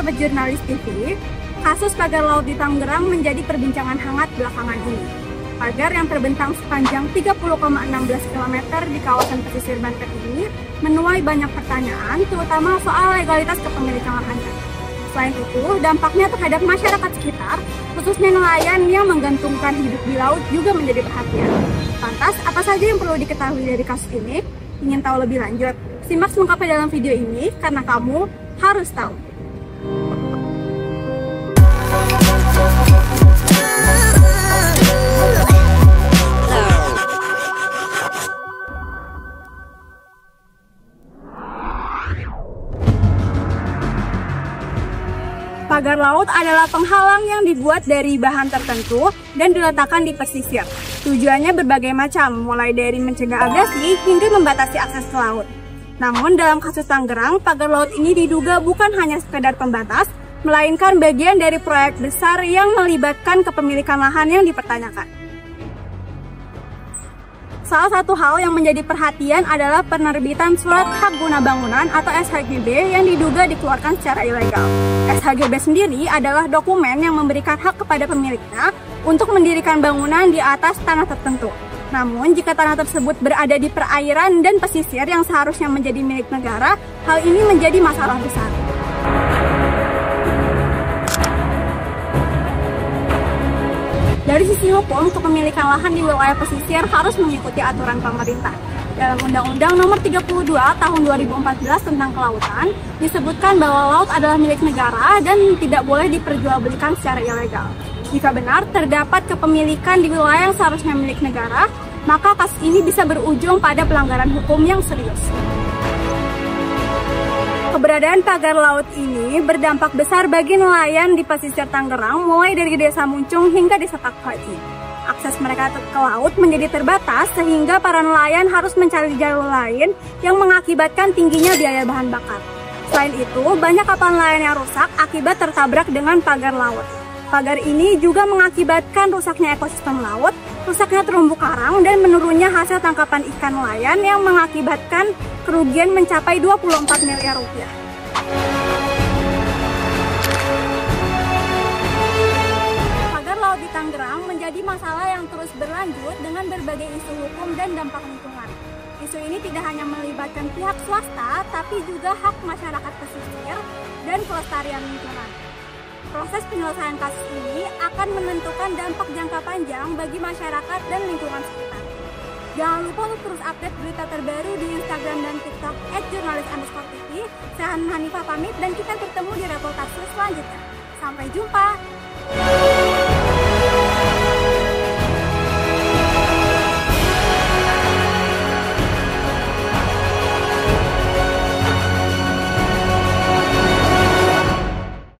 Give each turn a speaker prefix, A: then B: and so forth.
A: Sobat Jurnalis TV, kasus pagar laut di Tangerang menjadi perbincangan hangat belakangan ini. Pagar yang terbentang sepanjang 30,16 km di kawasan pesisir Banten ini menuai banyak pertanyaan, terutama soal legalitas kepemilikan lahannya. Selain itu, dampaknya terhadap masyarakat sekitar, khususnya nelayan yang menggantungkan hidup di laut juga menjadi perhatian. Lantas, apa saja yang perlu diketahui dari kasus ini? Ingin tahu lebih lanjut? Simak selengkapnya dalam video ini, karena kamu harus tahu. Pagar laut adalah penghalang yang dibuat dari bahan tertentu dan diletakkan di pesisir. Tujuannya berbagai macam, mulai dari mencegah abrasi hingga membatasi akses ke laut. Namun dalam kasus Tangerang, pagar laut ini diduga bukan hanya sekedar pembatas, melainkan bagian dari proyek besar yang melibatkan kepemilikan lahan yang dipertanyakan. Salah satu hal yang menjadi perhatian adalah penerbitan surat hak guna bangunan atau SHGB yang diduga dikeluarkan secara ilegal. SHGB sendiri adalah dokumen yang memberikan hak kepada pemiliknya untuk mendirikan bangunan di atas tanah tertentu. Namun, jika tanah tersebut berada di perairan dan pesisir yang seharusnya menjadi milik negara, hal ini menjadi masalah besar. Dari sisi hukum, kepemilikan lahan di wilayah pesisir harus mengikuti aturan pemerintah. Dalam Undang-Undang Nomor 32 Tahun 2014 tentang Kelautan, disebutkan bahwa laut adalah milik negara dan tidak boleh diperjualbelikan secara ilegal. Jika benar terdapat kepemilikan di wilayah yang seharusnya milik negara, maka kasus ini bisa berujung pada pelanggaran hukum yang serius. Keberadaan pagar laut ini berdampak besar bagi nelayan di pesisir Tangerang, mulai dari Desa Muncung hingga Desa Takhaji. Akses mereka ke laut menjadi terbatas sehingga para nelayan harus mencari jalur lain yang mengakibatkan tingginya biaya bahan bakar. Selain itu, banyak kapal nelayan yang rusak akibat tertabrak dengan pagar laut. Pagar ini juga mengakibatkan rusaknya ekosistem laut, rusaknya terumbu karang, dan menurunnya hasil tangkapan ikan nelayan yang mengakibatkan kerugian mencapai 24 miliar rupiah. Pagar laut di Tangerang menjadi masalah yang terus berlanjut dengan berbagai isu hukum dan dampak lingkungan. Isu ini tidak hanya melibatkan pihak swasta, tapi juga hak masyarakat pesisir dan kelestarian lingkungan. Proses penyelesaian kasus ini akan menentukan dampak jangka panjang bagi masyarakat dan lingkungan sekitar. Jangan lupa untuk terus update berita terbaru di Instagram dan TikTok @jurnalis_tv. Saya Hanifah pamit dan kita bertemu di reportase selanjutnya. Sampai jumpa!